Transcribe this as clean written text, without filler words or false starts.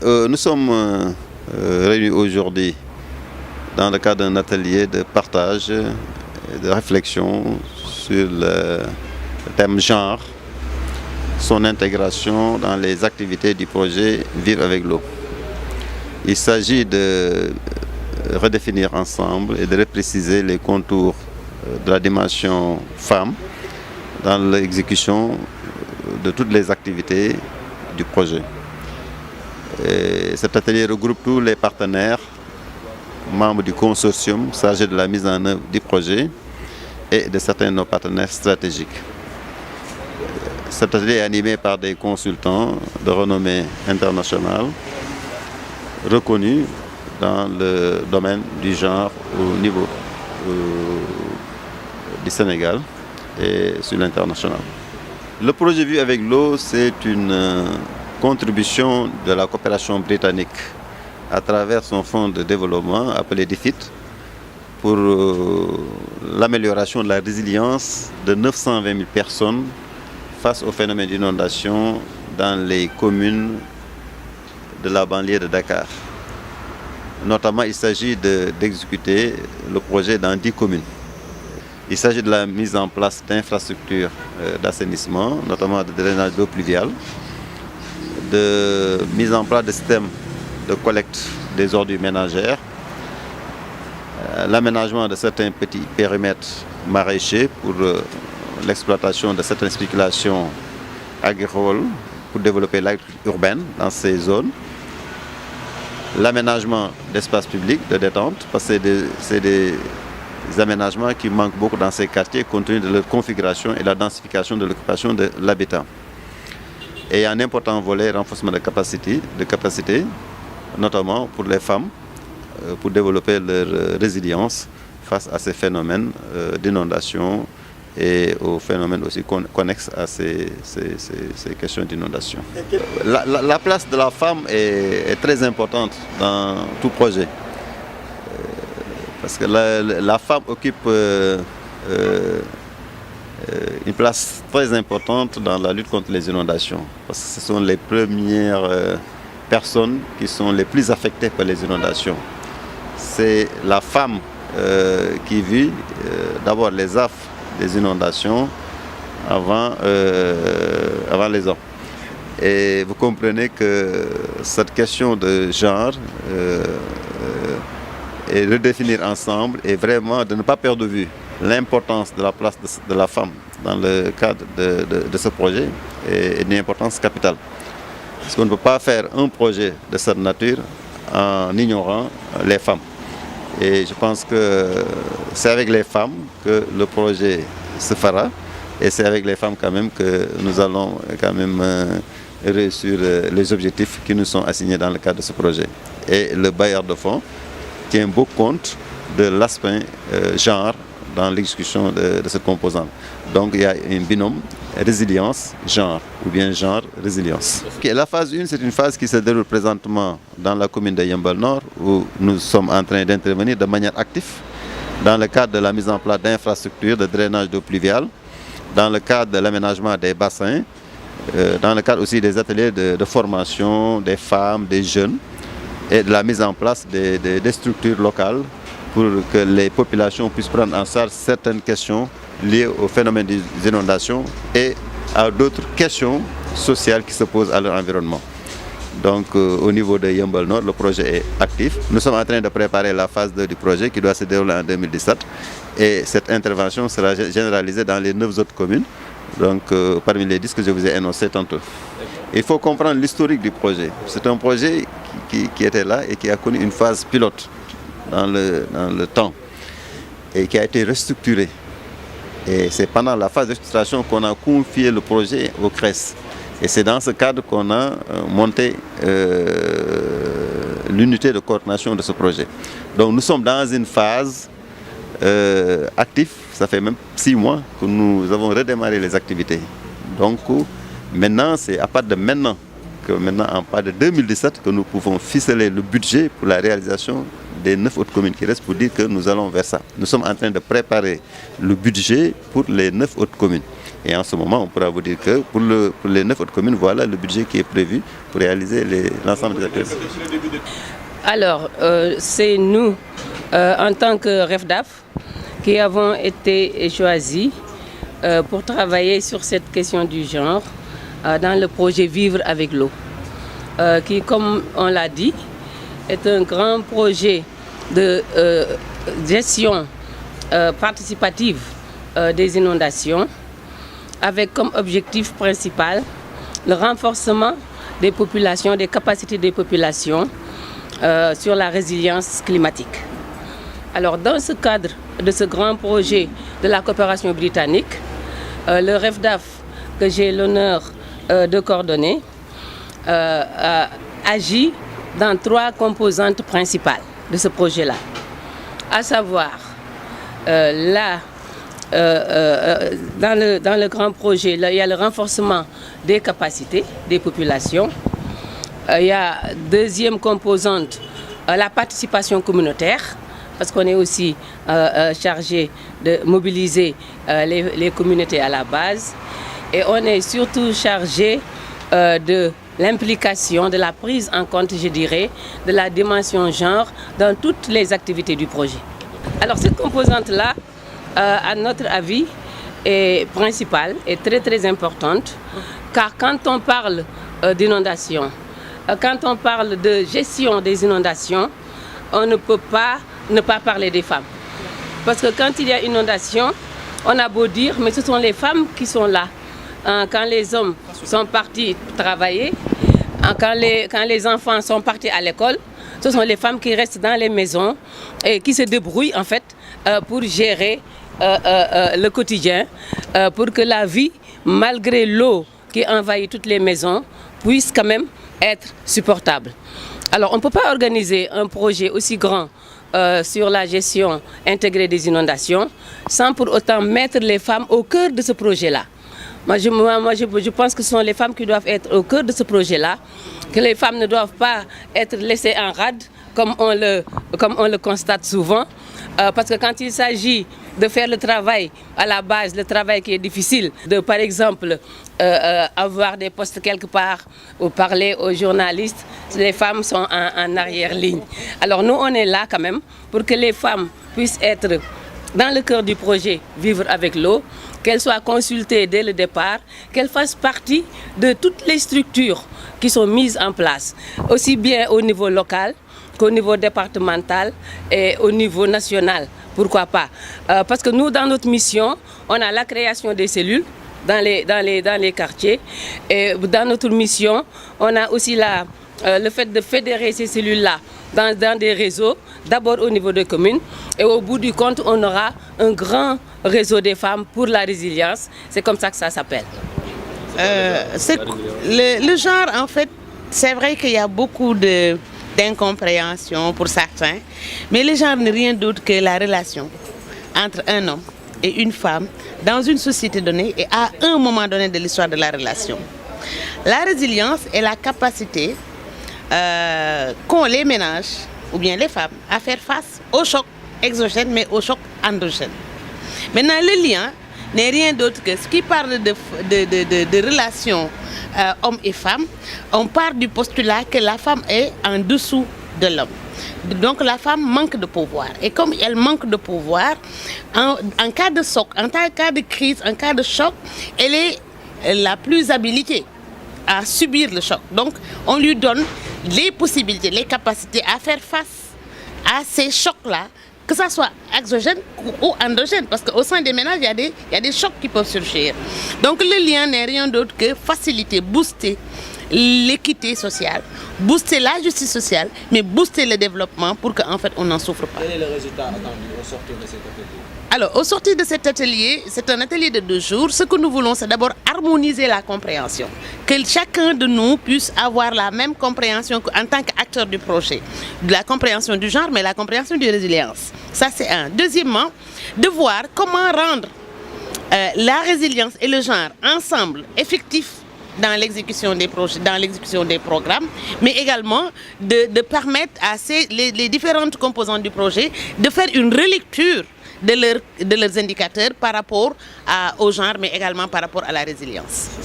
Nous sommes réunis aujourd'hui dans le cadre d'un atelier de partage et de réflexion sur le thème genre, son intégration dans les activités du projet Vivre avec l'eau. Il s'agit de redéfinir ensemble et de repréciser les contours de la dimension femme dans l'exécution de toutes les activités du projet. Et cet atelier regroupe tous les partenaires, membres du consortium chargé de la mise en œuvre du projet et de certains de nos partenaires stratégiques. Cet atelier est animé par des consultants de renommée internationale reconnus dans le domaine du genre au niveau du Sénégal et sur l'international. Le projet Vivre avec l'eau, c'est une contribution de la coopération britannique à travers son fonds de développement appelé DFID pour l'amélioration de la résilience de 920 000 personnes face au phénomène d'inondation dans les communes de la banlieue de Dakar. Notamment, il s'agit d'exécuter le projet dans 10 communes. Il s'agit de la mise en place d'infrastructures d'assainissement, notamment de drainage d'eau pluviale, de mise en place de systèmes de collecte des ordures ménagères, l'aménagement de certains petits périmètres maraîchers pour l'exploitation de certaines spéculations agricoles pour développer l'agriculture urbaine dans ces zones, l'aménagement d'espaces publics de détente, parce que c'est des aménagements qui manquent beaucoup dans ces quartiers compte tenu de leur configuration et la densification de l'occupation de l'habitat. Et il y a un important volet renforcement de capacité, notamment pour les femmes, pour développer leur résilience face à ces phénomènes d'inondation et aux phénomènes aussi connexes à ces questions d'inondation. La place de la femme est très importante dans tout projet. Parce que la femme occupe une place très importante dans la lutte contre les inondations. Parce que ce sont les premières personnes qui sont les plus affectées par les inondations. C'est la femme qui vit d'abord les affres des inondations avant les hommes. Et vous comprenez que cette question de genre et redéfinir ensemble et vraiment de ne pas perdre de vue l'importance de la place de la femme dans le cadre de ce projet est d'une importance capitale. Parce qu'on ne peut pas faire un projet de cette nature en ignorant les femmes. Et je pense que c'est avec les femmes que le projet se fera et c'est avec les femmes quand même que nous allons quand même réussir les objectifs qui nous sont assignés dans le cadre de ce projet. Et le bailleur de fonds tient beaucoup compte de l'aspect genre dans l'exécution de cette composante. Donc il y a un binôme résilience-genre ou bien genre-résilience. La phase 1, c'est une phase qui se déroule présentement dans la commune de Yeumbeul Nord où nous sommes en train d'intervenir de manière active dans le cadre de la mise en place d'infrastructures de drainage d'eau pluviale, dans le cadre de l'aménagement des bassins, dans le cadre aussi des ateliers de formation des femmes, des jeunes et de la mise en place des structures locales pour que les populations puissent prendre en charge certaines questions liées au phénomène des inondations et à d'autres questions sociales qui se posent à leur environnement. Donc au niveau de Yeumbeul Nord, le projet est actif. Nous sommes en train de préparer la phase 2 du projet qui doit se dérouler en 2017 et cette intervention sera généralisée dans les 9 autres communes, donc parmi les 10 que je vous ai énoncés tantôt. Il faut comprendre l'historique du projet. C'est un projet qui était là et qui a connu une phase pilote dans le temps et qui a été restructuré. Et c'est pendant la phase de restructuration qu'on a confié le projet au CRES. Et c'est dans ce cadre qu'on a monté l'unité de coordination de ce projet. Donc nous sommes dans une phase active, ça fait même 6 mois que nous avons redémarré les activités. Donc maintenant, c'est à partir de maintenant, en part de 2017, que nous pouvons ficeler le budget pour la réalisation des 9 autres communes qui restent pour dire que nous allons vers ça. Nous sommes en train de préparer le budget pour les 9 autres communes. Et en ce moment, on pourra vous dire que pour les 9 autres communes, voilà le budget qui est prévu pour réaliser l'ensemble des activités. Alors, c'est nous, en tant que REFDAF, qui avons été choisis pour travailler sur cette question du genre dans le projet Vivre avec l'eau, qui, comme on l'a dit, est un grand projet de gestion participative des inondations, avec comme objectif principal le renforcement des populations, des capacités des populations sur la résilience climatique. Alors, dans ce cadre de ce grand projet de la coopération britannique, le REFDAF, que j'ai l'honneur de coordonner, agit dans 3 composantes principales de ce projet-là, à savoir dans le grand projet, là, il y a le renforcement des capacités des populations. Il y a deuxième composante, la participation communautaire, parce qu'on est aussi chargé de mobiliser les communautés à la base. Et on est surtout chargé de l'implication, de la prise en compte, je dirais, de la dimension genre dans toutes les activités du projet. Alors cette composante-là, à notre avis, est principale, est très très importante, car quand on parle d'inondation, quand on parle de gestion des inondations, on ne peut pas ne pas parler des femmes. Parce que quand il y a inondation, on a beau dire, mais ce sont les femmes qui sont là. Quand les hommes sont partis travailler, quand les enfants sont partis à l'école, ce sont les femmes qui restent dans les maisons et qui se débrouillent en fait pour gérer le quotidien, pour que la vie, malgré l'eau qui envahit toutes les maisons, puisse quand même être supportable. Alors on ne peut pas organiser un projet aussi grand sur la gestion intégrée des inondations sans pour autant mettre les femmes au cœur de ce projet-là. Moi, je pense que ce sont les femmes qui doivent être au cœur de ce projet-là, que les femmes ne doivent pas être laissées en rade, comme on le constate souvent, parce que quand il s'agit de faire le travail à la base, le travail qui est difficile, de par exemple avoir des postes quelque part ou parler aux journalistes, les femmes sont en arrière-ligne. Alors nous, on est là quand même pour que les femmes puissent être dans le cœur du projet Vivre avec l'eau, qu'elles soient consultées dès le départ, qu'elles fassent partie de toutes les structures qui sont mises en place, aussi bien au niveau local qu'au niveau départemental et au niveau national. Pourquoi pas? Parce que nous, dans notre mission, on a la création des cellules dans les quartiers. Et dans notre mission, on a aussi le fait de fédérer ces cellules-là dans des réseaux, d'abord au niveau des communes. Et au bout du compte, on aura un grand réseau des femmes pour la résilience. C'est comme ça que ça s'appelle. Le genre, en fait, c'est vrai qu'il y a beaucoup d'incompréhension pour certains, mais le genre n'est rien d'autre que la relation entre un homme et une femme dans une société donnée et à un moment donné de l'histoire de la relation. La résilience est la capacité qu'ont les ménages ou bien les femmes à faire face aux chocs exogènes mais aux chocs endogènes. Maintenant, le lien n'est rien d'autre que ce qui parle de relations hommes et femmes. On part du postulat que la femme est en dessous de l'homme. Donc la femme manque de pouvoir. Et comme elle manque de pouvoir, en cas de choc, en cas de crise, en cas de choc, elle est la plus habilitée à subir le choc. Donc on lui donne les possibilités, les capacités à faire face à ces chocs-là, que ça soit exogène ou endogène, parce qu'au sein des ménages, il y a des chocs qui peuvent surgir. Donc le lien n'est rien d'autre que faciliter, booster l'équité sociale, booster la justice sociale, mais booster le développement pour qu'en fait on n'en souffre pas. Quel est le résultat attendu au sortir de cet atelier? Alors, au sortir de cet atelier, c'est un atelier de 2 jours. Ce que nous voulons, c'est d'abord harmoniser la compréhension. Que chacun de nous puisse avoir la même compréhension en tant qu'acteur du projet. De la compréhension du genre, mais la compréhension de résilience. Ça, c'est un. Deuxièmement, de voir comment rendre la résilience et le genre ensemble effectifs dans l'exécution des projets, dans l'exécution des programmes, mais également de permettre à les différentes composantes du projet de faire une relecture de leurs indicateurs par rapport au genre, mais également par rapport à la résilience.